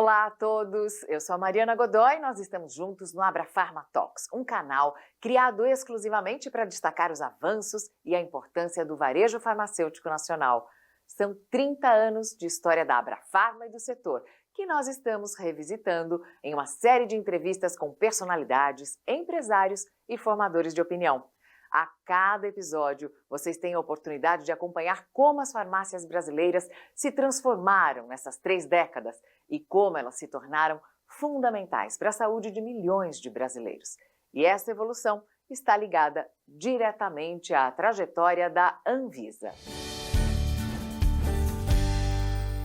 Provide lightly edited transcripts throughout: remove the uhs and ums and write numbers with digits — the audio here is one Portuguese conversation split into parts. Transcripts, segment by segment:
Olá a todos, eu sou a Mariana Godoy e nós estamos juntos no Abrafarma Talks, um canal criado exclusivamente para destacar os avanços e a importância do varejo farmacêutico nacional. São 30 anos de história da Abrafarma e do setor, que nós estamos revisitando em uma série de entrevistas com personalidades, empresários e formadores de opinião. A cada episódio, vocês têm a oportunidade de acompanhar como as farmácias brasileiras se transformaram nessas 3 décadas e como elas se tornaram fundamentais para a saúde de milhões de brasileiros. E essa evolução está ligada diretamente à trajetória da Anvisa.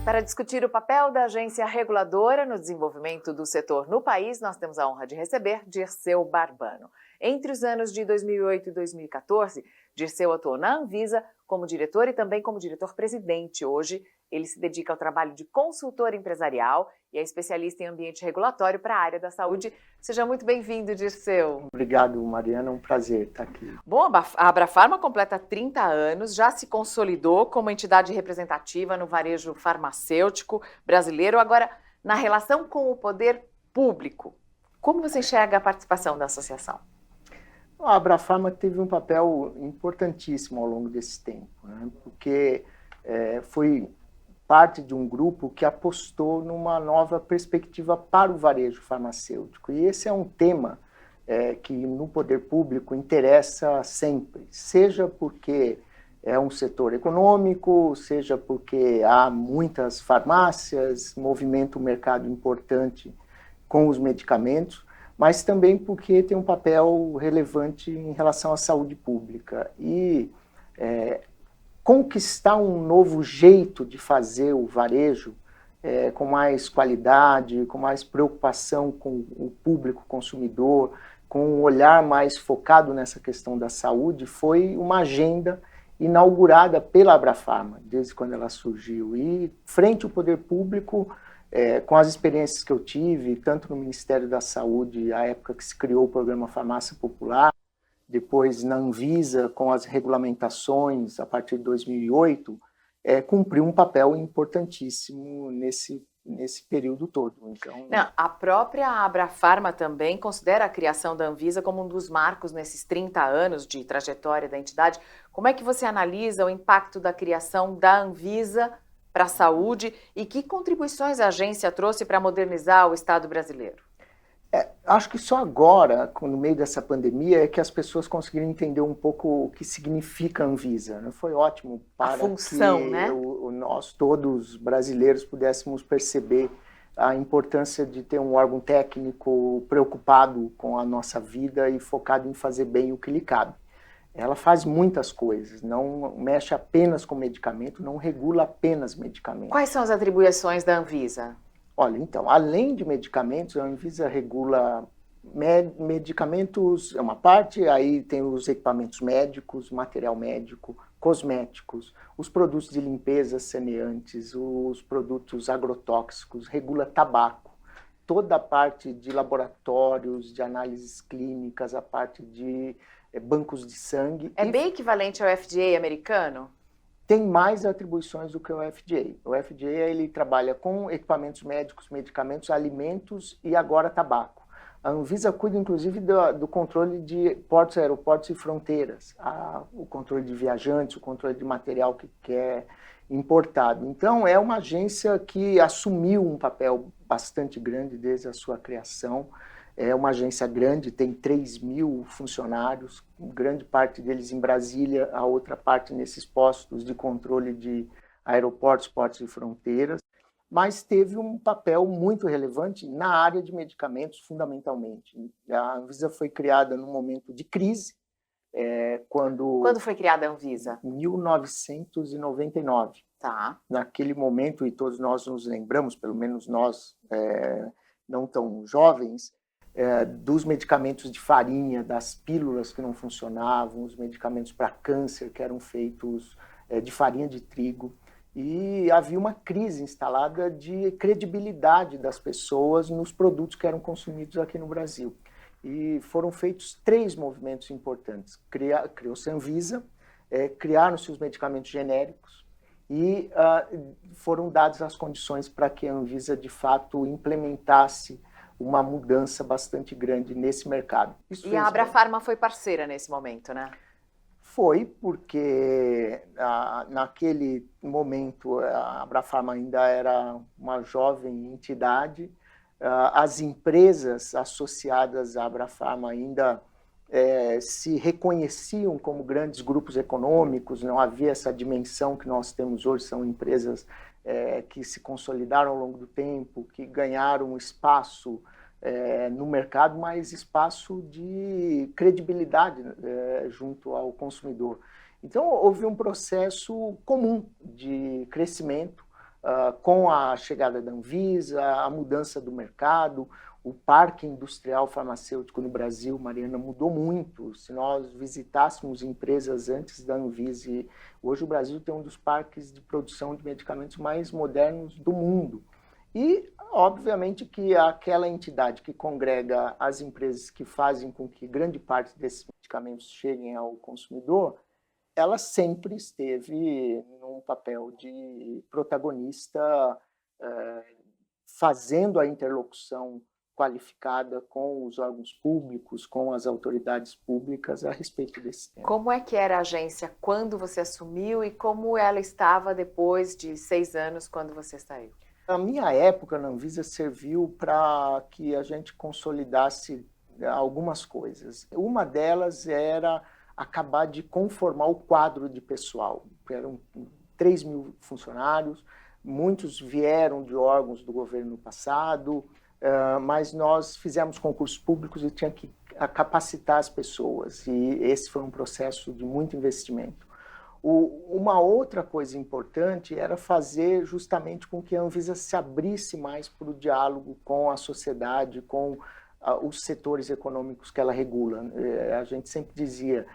Para discutir o papel da agência reguladora no desenvolvimento do setor no país, nós temos a honra de receber Dirceu Barbano. Entre os anos de 2008 e 2014, Dirceu atuou na Anvisa como diretor e também como diretor-presidente. Hoje, ele se dedica ao trabalho de consultor empresarial e é especialista em ambiente regulatório para a área da saúde. Seja muito bem-vindo, Dirceu. Obrigado, Mariana. É um prazer estar aqui. Bom, a Abrafarma completa 30 anos, já se consolidou como entidade representativa no varejo farmacêutico brasileiro. Agora, na relação com o poder público, como você enxerga a participação da associação? A Abrafarma teve um papel importantíssimo ao longo desse tempo, né? Porque foi parte de um grupo que apostou numa nova perspectiva para o varejo farmacêutico. E esse é um tema que no poder público interessa sempre, seja porque é um setor econômico, seja porque há muitas farmácias, movimenta um mercado importante com os medicamentos, mas também porque tem um papel relevante em relação à saúde pública. E conquistar um novo jeito de fazer o varejo com mais qualidade, com mais preocupação com o público consumidor, com um olhar mais focado nessa questão da saúde, foi uma agenda inaugurada pela Abrafarma, desde quando ela surgiu. E frente ao poder público, com as experiências que eu tive, tanto no Ministério da Saúde, à época que se criou o programa Farmácia Popular, depois na Anvisa, com as regulamentações a partir de 2008, cumpriu um papel importantíssimo nesse período todo. Então, a própria Abrafarma também considera a criação da Anvisa como um dos marcos nesses 30 anos de trajetória da entidade. Como é que você analisa o impacto da criação da Anvisa para a saúde e que contribuições a agência trouxe para modernizar o Estado brasileiro? Acho que só agora, no meio dessa pandemia, é que as pessoas conseguiram entender um pouco o que significa a Anvisa. Foi ótimo para a função, que né? nós todos brasileiros pudéssemos perceber a importância de ter um órgão técnico preocupado com a nossa vida e focado em fazer bem o que lhe cabe. Ela faz muitas coisas, não mexe apenas com medicamento, não regula apenas medicamentos. Quais são as atribuições da Anvisa? Olha, então, além de medicamentos, a Anvisa regula medicamentos, é uma parte, aí tem os equipamentos médicos, material médico, cosméticos, os produtos de limpeza saneantes, os produtos agrotóxicos, regula tabaco, toda a parte de laboratórios, de análises clínicas, a parte de bancos de sangue. É bem equivalente ao FDA americano? Tem mais atribuições do que o FDA. O FDA ele trabalha com equipamentos médicos, medicamentos, alimentos e agora tabaco. A Anvisa cuida, inclusive, do controle de portos, aeroportos e fronteiras, o controle de viajantes, o controle de material que é importado. Então, é uma agência que assumiu um papel bastante grande desde a sua criação. É uma agência grande, tem 3.000 funcionários, grande parte deles em Brasília, a outra parte nesses postos de controle de aeroportos, portos e fronteiras, mas teve um papel muito relevante na área de medicamentos, fundamentalmente. A Anvisa foi criada num momento de crise, Quando foi criada a Anvisa? 1999. Tá. Naquele momento, e todos nós nos lembramos, pelo menos nós não tão jovens, dos medicamentos de farinha, das pílulas que não funcionavam, os medicamentos para câncer que eram feitos de farinha de trigo. E havia uma crise instalada de credibilidade das pessoas nos produtos que eram consumidos aqui no Brasil. E foram feitos 3 movimentos importantes. Criou-se a Anvisa, criaram-se os medicamentos genéricos, e foram dadas as condições para que a Anvisa, de fato, implementasse uma mudança bastante grande nesse mercado. E a Abrafarma foi parceira nesse momento, né? Foi, porque naquele momento a Abrafarma ainda era uma jovem entidade, as empresas associadas à Abrafarma ainda se reconheciam como grandes grupos econômicos, não havia essa dimensão que nós temos hoje, são empresas que se consolidaram ao longo do tempo, que ganharam espaço no mercado, mas espaço de credibilidade junto ao consumidor. Então, houve um processo comum de crescimento com a chegada da Anvisa, a mudança do mercado, o parque industrial farmacêutico no Brasil, Mariana, mudou muito. Se nós visitássemos empresas antes da Anvisa, hoje o Brasil tem um dos parques de produção de medicamentos mais modernos do mundo. E, obviamente, que aquela entidade que congrega as empresas que fazem com que grande parte desses medicamentos cheguem ao consumidor, ela sempre esteve num papel de protagonista, fazendo a interlocução qualificada com os órgãos públicos, com as autoridades públicas a respeito desse tema. Como é que era a agência quando você assumiu e como ela estava depois de 6 anos, quando você saiu? A minha época na Anvisa serviu para que a gente consolidasse algumas coisas. Uma delas era acabar de conformar o quadro de pessoal. Eram 3 mil funcionários, muitos vieram de órgãos do governo passado, mas nós fizemos concursos públicos e tinha que capacitar as pessoas, e esse foi um processo de muito investimento. Uma outra coisa importante era fazer justamente com que a Anvisa se abrisse mais para o diálogo com a sociedade, com os setores econômicos que ela regula. A gente sempre dizia,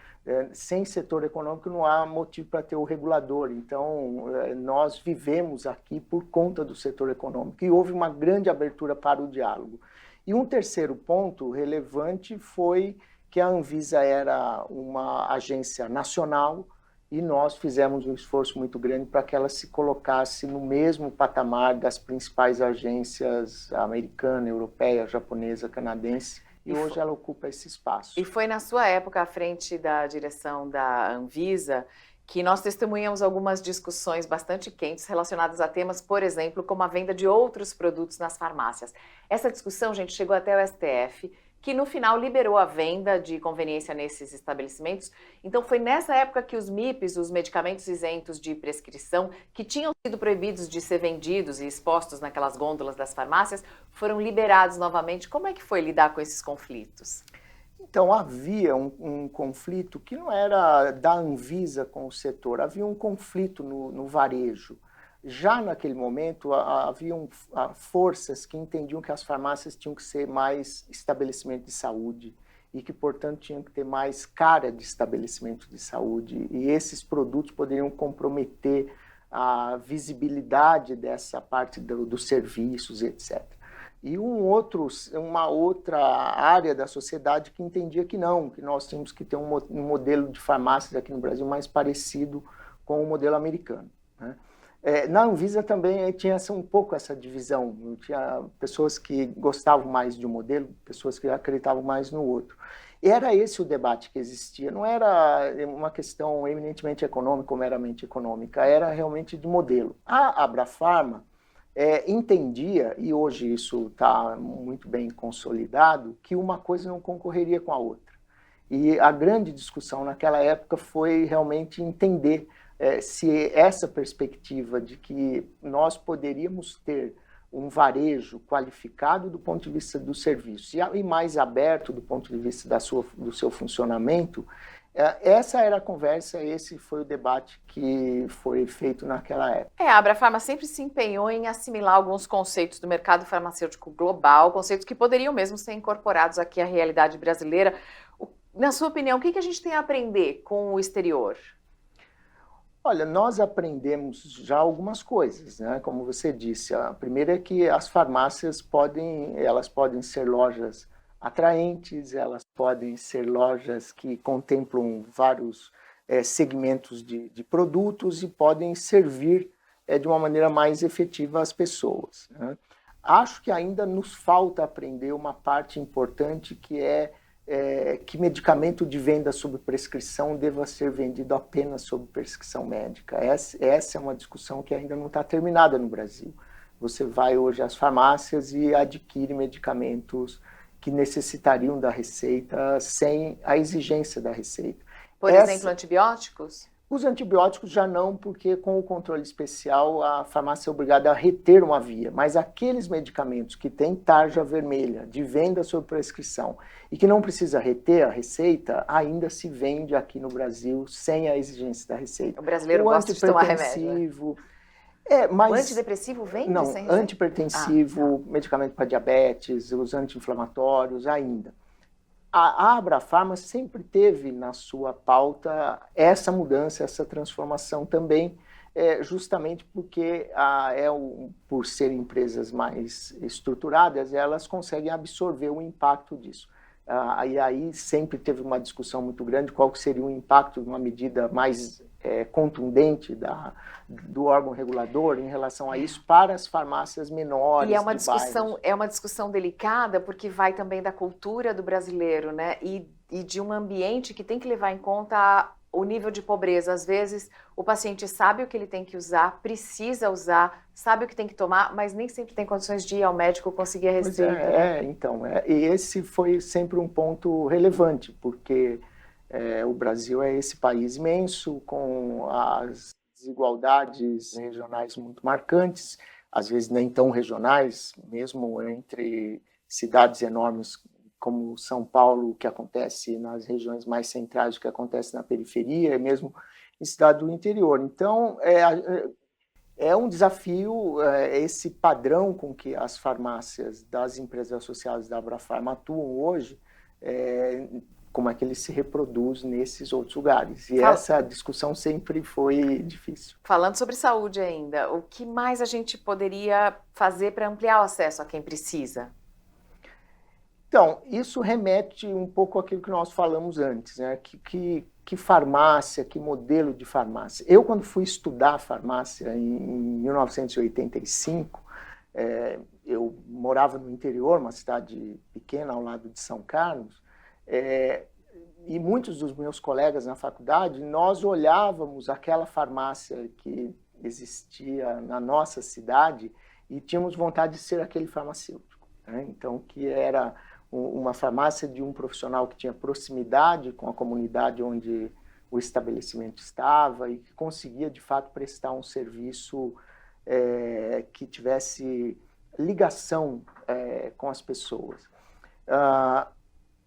sem setor econômico não há motivo para ter o regulador. Então, nós vivemos aqui por conta do setor econômico e houve uma grande abertura para o diálogo. E um terceiro ponto relevante foi que a Anvisa era uma agência nacional e nós fizemos um esforço muito grande para que ela se colocasse no mesmo patamar das principais agências americana, europeia, japonesa, canadense, e hoje ela ocupa esse espaço. E foi na sua época, à frente da direção da Anvisa, que nós testemunhamos algumas discussões bastante quentes relacionadas a temas, por exemplo, como a venda de outros produtos nas farmácias. Essa discussão, gente, chegou até o STF, que no final liberou a venda de conveniência nesses estabelecimentos. Então foi nessa época que os MIPs, os medicamentos isentos de prescrição, que tinham sido proibidos de ser vendidos e expostos naquelas gôndolas das farmácias, foram liberados novamente. Como é que foi lidar com esses conflitos? Então havia um conflito que não era da Anvisa com o setor, havia um conflito no varejo. Já naquele momento, haviam forças que entendiam que as farmácias tinham que ser mais estabelecimento de saúde e que, portanto, tinham que ter mais cara de estabelecimento de saúde. E esses produtos poderiam comprometer a visibilidade dessa parte dos serviços, etc. E uma outra área da sociedade que entendia que não, que nós tínhamos que ter um modelo de farmácias aqui no Brasil mais parecido com o modelo americano, né? Na Anvisa também tinha um pouco essa divisão, tinha pessoas que gostavam mais de um modelo, pessoas que acreditavam mais no outro. E era esse o debate que existia, não era uma questão eminentemente econômica ou meramente econômica, era realmente de modelo. A Abrafarma entendia, e hoje isso está muito bem consolidado, que uma coisa não concorreria com a outra. E a grande discussão naquela época foi realmente entender se essa perspectiva de que nós poderíamos ter um varejo qualificado do ponto de vista do serviço e mais aberto do ponto de vista do seu funcionamento, essa era a conversa, esse foi o debate que foi feito naquela época. A Abrafarma sempre se empenhou em assimilar alguns conceitos do mercado farmacêutico global, conceitos que poderiam mesmo ser incorporados aqui à realidade brasileira. Na sua opinião, o que a gente tem a aprender com o exterior? Olha, nós aprendemos já algumas coisas, né? Como você disse, a primeira é que as farmácias podem ser lojas atraentes, elas podem ser lojas que contemplam vários segmentos de produtos e podem servir de uma maneira mais efetiva às pessoas, né? Acho que ainda nos falta aprender uma parte importante que que medicamento de venda sob prescrição deva ser vendido apenas sob prescrição médica. Essa é uma discussão que ainda não está terminada no Brasil. Você vai hoje às farmácias e adquire medicamentos que necessitariam da receita sem a exigência da receita. Por exemplo, antibióticos? Os antibióticos já não, porque com o controle especial a farmácia é obrigada a reter uma via, mas aqueles medicamentos que têm tarja vermelha de venda sob prescrição e que não precisa reter a receita, ainda se vende aqui no Brasil sem a exigência da receita. O brasileiro gosta de tomar remédio, né? Mas, o antidepressivo vende não, sem receita? Antipertensivo, medicamento para diabetes, os anti-inflamatórios ainda. A Abrafarma sempre teve na sua pauta essa mudança, essa transformação também, justamente porque por serem empresas mais estruturadas, elas conseguem absorver o impacto disso. E aí sempre teve uma discussão muito grande qual seria o impacto de uma medida mais contundente do órgão regulador em relação a isso para as farmácias menores. E é uma discussão delicada, porque vai também da cultura do brasileiro, né? E de um ambiente que tem que levar em conta o nível de pobreza. Às vezes o paciente sabe o que ele tem que usar, precisa usar, sabe o que tem que tomar, mas nem sempre tem condições de ir ao médico conseguir a receita. E esse foi sempre um ponto relevante, porque o Brasil é esse país imenso, com as desigualdades regionais muito marcantes, às vezes nem tão regionais, mesmo entre cidades enormes como São Paulo, o que acontece nas regiões mais centrais, o que acontece na periferia, mesmo em cidade do interior. Então, é um desafio esse padrão com que as farmácias das empresas associadas da Abrafarma atuam hoje, como é que ele se reproduz nesses outros lugares. E essa discussão sempre foi difícil. Falando sobre saúde ainda, o que mais a gente poderia fazer para ampliar o acesso a quem precisa? Então, isso remete um pouco àquilo que nós falamos antes, né? Que farmácia, que modelo de farmácia. Eu, quando fui estudar farmácia em 1985, eu morava no interior, uma cidade pequena ao lado de São Carlos, e muitos dos meus colegas na faculdade, nós olhávamos aquela farmácia que existia na nossa cidade e tínhamos vontade de ser aquele farmacêutico, né? Então, que era uma farmácia de um profissional que tinha proximidade com a comunidade onde o estabelecimento estava e que conseguia, de fato, prestar um serviço que tivesse ligação com as pessoas.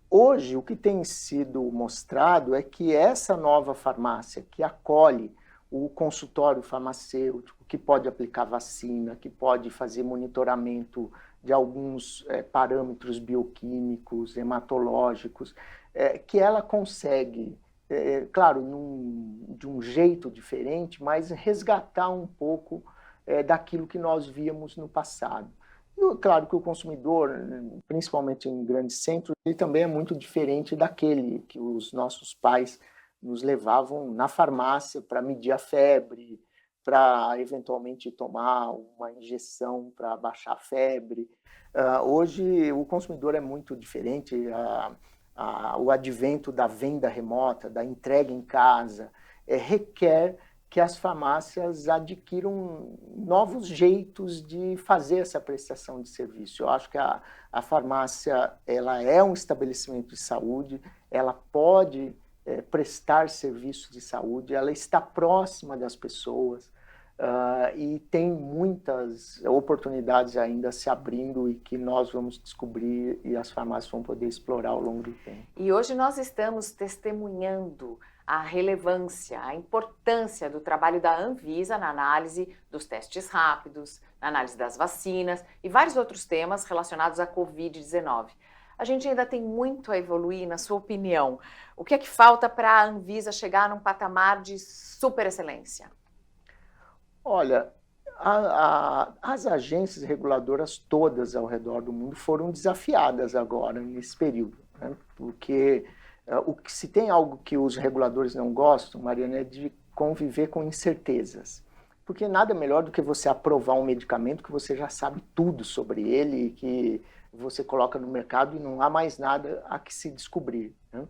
Hoje, o que tem sido mostrado é que essa nova farmácia que acolhe o consultório farmacêutico, que pode aplicar vacina, que pode fazer monitoramento de alguns parâmetros bioquímicos, hematológicos, que ela consegue, claro, de um jeito diferente, mas resgatar um pouco daquilo que nós víamos no passado. E claro que o consumidor, principalmente em grandes centros, ele também é muito diferente daquele que os nossos pais nos levavam na farmácia para medir a febre, para eventualmente tomar uma injeção para baixar a febre. Hoje o consumidor é muito diferente, o advento da venda remota, da entrega em casa, requer que as farmácias adquiram novos jeitos de fazer essa prestação de serviço. Eu acho que a farmácia ela é um estabelecimento de saúde, ela pode prestar serviços de saúde, ela está próxima das pessoas e tem muitas oportunidades ainda se abrindo e que nós vamos descobrir e as farmácias vão poder explorar ao longo do tempo. E hoje nós estamos testemunhando a relevância, a importância do trabalho da Anvisa na análise dos testes rápidos, na análise das vacinas e vários outros temas relacionados à Covid-19. A gente ainda tem muito a evoluir, na sua opinião. O que é que falta para a Anvisa chegar num patamar de super excelência? Olha, as agências reguladoras todas ao redor do mundo foram desafiadas agora, nesse período, né? Porque Se tem algo que os reguladores não gostam, Mariana, é de conviver com incertezas. Porque nada melhor do que você aprovar um medicamento que você já sabe tudo sobre ele, que você coloca no mercado e não há mais nada a que se descobrir, né?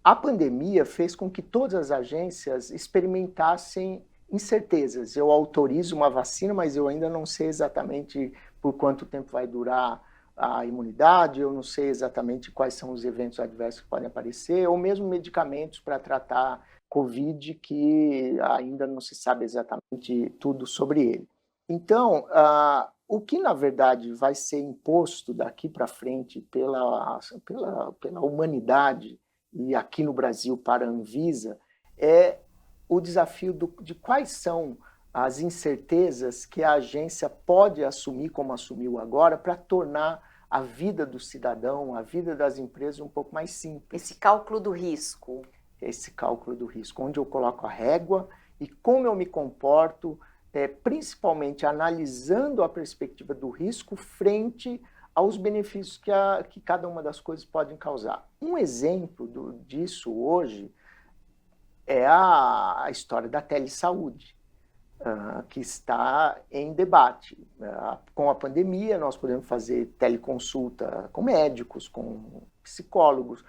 A pandemia fez com que todas as agências experimentassem incertezas. Eu autorizo uma vacina, mas eu ainda não sei exatamente por quanto tempo vai durar a imunidade, eu não sei exatamente quais são os eventos adversos que podem aparecer, ou mesmo medicamentos para tratar Covid que ainda não se sabe exatamente tudo sobre ele. Então, o que na verdade vai ser imposto daqui para frente pela humanidade e aqui no Brasil para a Anvisa é o desafio de quais são as incertezas que a agência pode assumir, como assumiu agora, para tornar a vida do cidadão, a vida das empresas um pouco mais simples. Esse cálculo do risco. Esse cálculo do risco, onde eu coloco a régua e como eu me comporto, principalmente analisando a perspectiva do risco frente aos benefícios que cada uma das coisas podem causar. Um exemplo disso hoje é a história da telesaúde, que está em debate. Com a pandemia, nós podemos fazer teleconsulta com médicos, com psicólogos,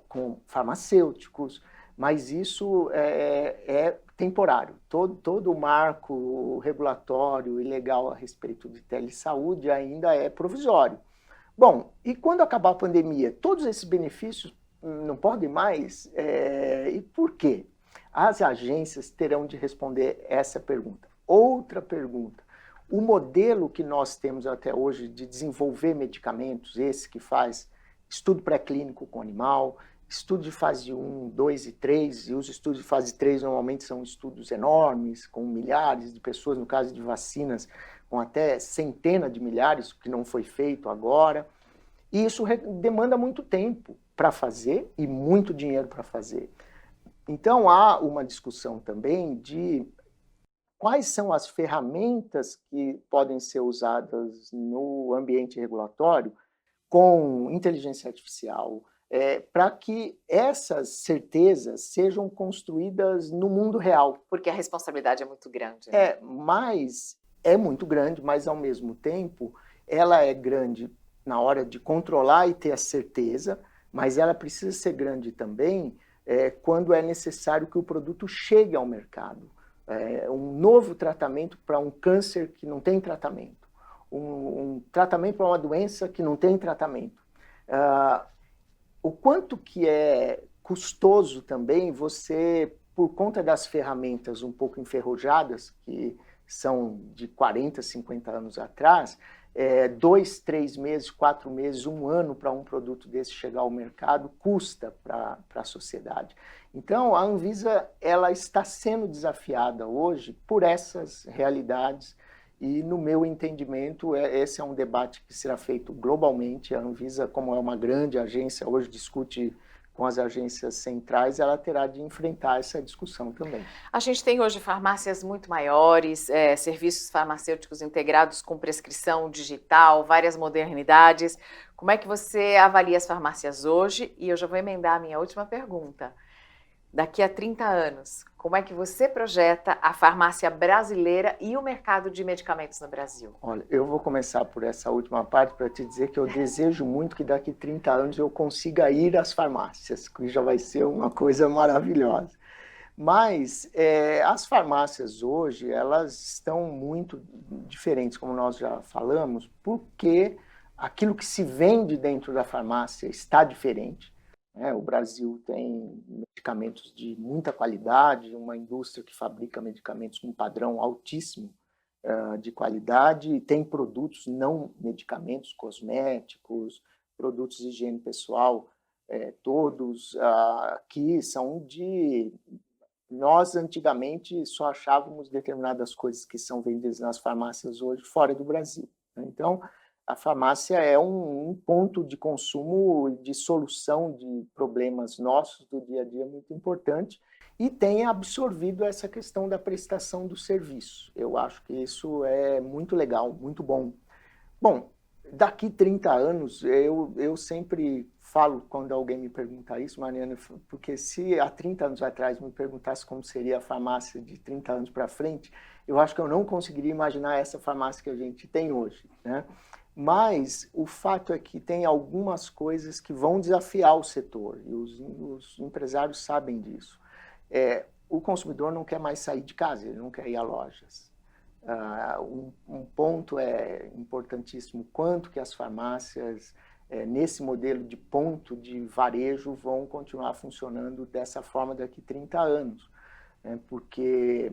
com farmacêuticos, mas isso é temporário. Todo o marco regulatório e legal a respeito de telesaúde ainda é provisório. Bom, e quando acabar a pandemia, todos esses benefícios não podem mais? E por quê? As agências terão de responder essa pergunta. Outra pergunta: o modelo que nós temos até hoje de desenvolver medicamentos, esse que faz estudo pré-clínico com animal, estudo de fase 1, 2 e 3, e os estudos de fase 3 normalmente são estudos enormes, com milhares de pessoas, no caso de vacinas, com até centenas de milhares, que não foi feito agora, e isso demanda muito tempo para fazer e muito dinheiro para fazer. Então, há uma discussão também de quais são as ferramentas que podem ser usadas no ambiente regulatório com inteligência artificial, para que essas certezas sejam construídas no mundo real. Porque a responsabilidade é muito grande. Né? Mas é muito grande, mas ao mesmo tempo ela é grande na hora de controlar e ter a certeza, mas ela precisa ser grande também quando é necessário que o produto chegue ao mercado. Um novo tratamento para um câncer que não tem tratamento, um tratamento para uma doença que não tem tratamento. O quanto que é custoso também você, por conta das ferramentas um pouco enferrujadas, que são de 40, 50 anos atrás, 2, 3 meses, 4 meses, 1 ano para um produto desse chegar ao mercado custa para a sociedade. Então, a Anvisa ela está sendo desafiada hoje por essas realidades e, no meu entendimento, esse é um debate que será feito globalmente. A Anvisa, como é uma grande agência, hoje discute com as agências centrais, ela terá de enfrentar essa discussão também. A gente tem hoje farmácias muito maiores, serviços farmacêuticos integrados com prescrição digital, várias modernidades. Como é que você avalia as farmácias hoje? E eu já vou emendar a minha última pergunta. Daqui a 30 anos, como é que você projeta a farmácia brasileira e o mercado de medicamentos no Brasil? Olha, eu vou começar por essa última parte para te dizer que eu desejo muito que daqui a 30 anos eu consiga ir às farmácias, que já vai ser uma coisa maravilhosa. Mas as farmácias hoje, elas estão muito diferentes, como nós já falamos, porque aquilo que se vende dentro da farmácia está diferente. O Brasil tem medicamentos de muita qualidade, uma indústria que fabrica medicamentos com um padrão altíssimo de qualidade, e tem produtos não medicamentos, cosméticos, produtos de higiene pessoal, todos que são de... Nós, antigamente, só achávamos determinadas coisas que são vendidas nas farmácias hoje fora do Brasil. Então, a farmácia é um ponto de consumo e de solução de problemas nossos do dia a dia muito importante e tem absorvido essa questão da prestação do serviço. Eu acho que isso é muito legal, muito bom. Bom, Daqui 30 anos, eu sempre falo quando alguém me pergunta isso, Mariana, porque se há 30 anos atrás me perguntasse como seria a farmácia de 30 anos para frente, eu acho que eu não conseguiria imaginar essa farmácia que a gente tem hoje, né? Mas o fato é que tem algumas coisas que vão desafiar o setor, e os empresários sabem disso. O consumidor não quer mais sair de casa, ele não quer ir a lojas. Um ponto importantíssimo, quanto que as farmácias, nesse modelo de ponto de varejo, vão continuar funcionando dessa forma daqui 30 anos. Né? Porque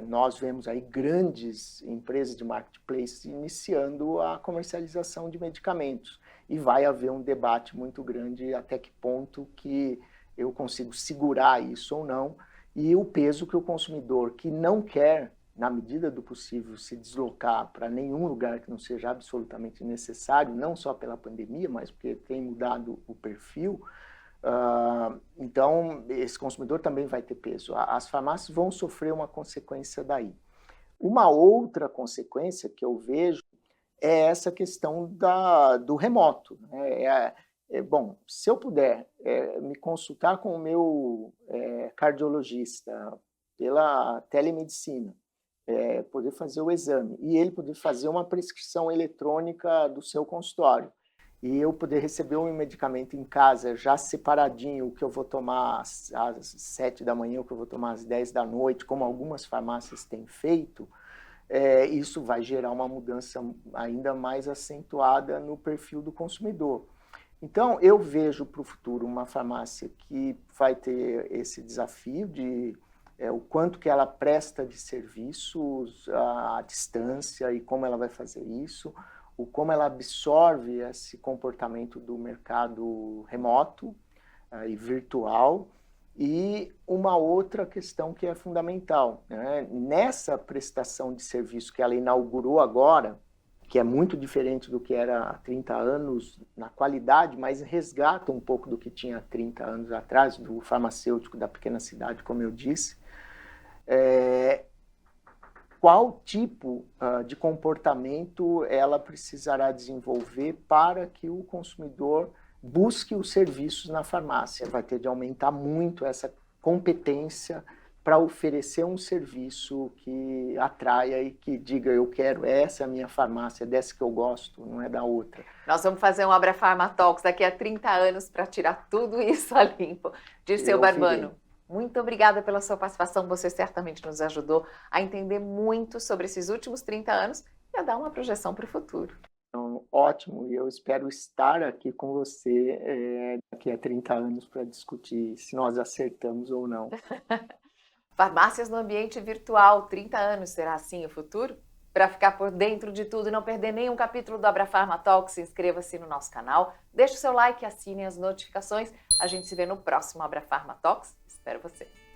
nós vemos aí grandes empresas de marketplace iniciando a comercialização de medicamentos. E vai haver um debate muito grande até que ponto que eu consigo segurar isso ou não, e o peso que o consumidor que não quer, na medida do possível, se deslocar para nenhum lugar que não seja absolutamente necessário, não só pela pandemia, mas porque tem mudado o perfil, então esse consumidor também vai ter peso. As farmácias vão sofrer uma consequência daí. Uma outra consequência que eu vejo é essa questão do remoto. Né? Bom, se eu puder me consultar com o meu cardiologista pela telemedicina, poder fazer o exame, e ele poder fazer uma prescrição eletrônica do seu consultório, e eu poder receber um medicamento em casa já separadinho, o que eu vou tomar às 7 da manhã, o que eu vou tomar às 10 da noite, como algumas farmácias têm feito, isso vai gerar uma mudança ainda mais acentuada no perfil do consumidor. Então, eu vejo para o futuro uma farmácia que vai ter esse desafio de o quanto que ela presta de serviços à distância e como ela vai fazer isso, como ela absorve esse comportamento do mercado remoto e virtual. E uma outra questão que é fundamental, né? Nessa prestação de serviço que ela inaugurou agora, que é muito diferente do que era há 30 anos na qualidade, mas resgata um pouco do que tinha há 30 anos atrás, do farmacêutico da pequena cidade, como eu disse, qual tipo de comportamento ela precisará desenvolver para que o consumidor busque os serviços na farmácia. Vai ter de aumentar muito essa competência para oferecer um serviço que atraia e que diga, eu quero essa é a minha farmácia, é dessa que eu gosto, não é da outra. Nós vamos fazer um Abrafarma Talks daqui a 30 anos para tirar tudo isso a limpo. Dirceu Barbano, muito obrigada pela sua participação, você certamente nos ajudou a entender muito sobre esses últimos 30 anos e a dar uma projeção para o futuro. Então, ótimo, e eu espero estar aqui com você daqui a 30 anos para discutir se nós acertamos ou não. Farmácias no ambiente virtual, 30 anos, será assim o futuro? Para ficar por dentro de tudo e não perder nenhum capítulo do Abrafarma Talks, inscreva-se no nosso canal, deixe o seu like e assine as notificações. A gente se vê no próximo Abrafarma Talks. Espero você!